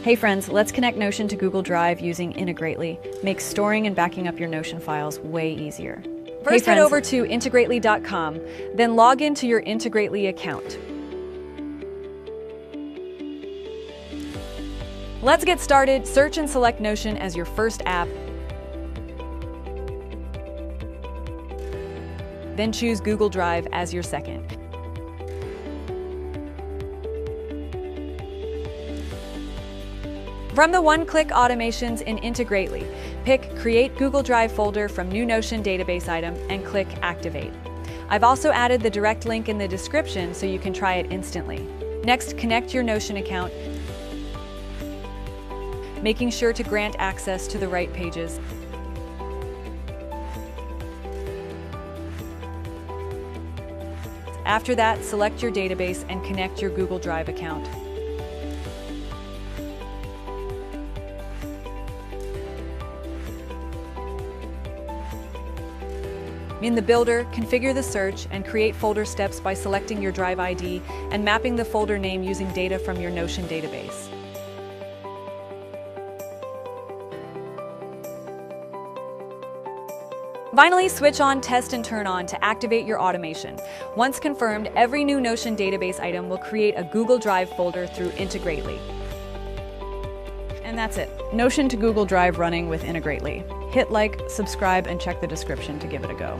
Hey friends, let's connect Notion to Google Drive using Integrately. Makes storing and backing up your Notion files way easier. First, head over to integrately.com, then log into your Integrately account. Let's get started. Search and select Notion as your first app. Then choose Google Drive as your second. From the one-click automations in Integrately, pick Create Google Drive folder from New Notion database item and click Activate. I've also added the direct link in the description so you can try it instantly. Next, connect your Notion account, making sure to grant access to the right pages. After that, select your database and connect your Google Drive account. In the Builder, configure the search and create folder steps by selecting your Drive ID and mapping the folder name using data from your Notion database. Finally, switch on Test and Turn On to activate your automation. Once confirmed, every new Notion database item will create a Google Drive folder through Integrately. And that's it. Notion to Google Drive running with Integrately. Hit like, subscribe, and check the description to give it a go.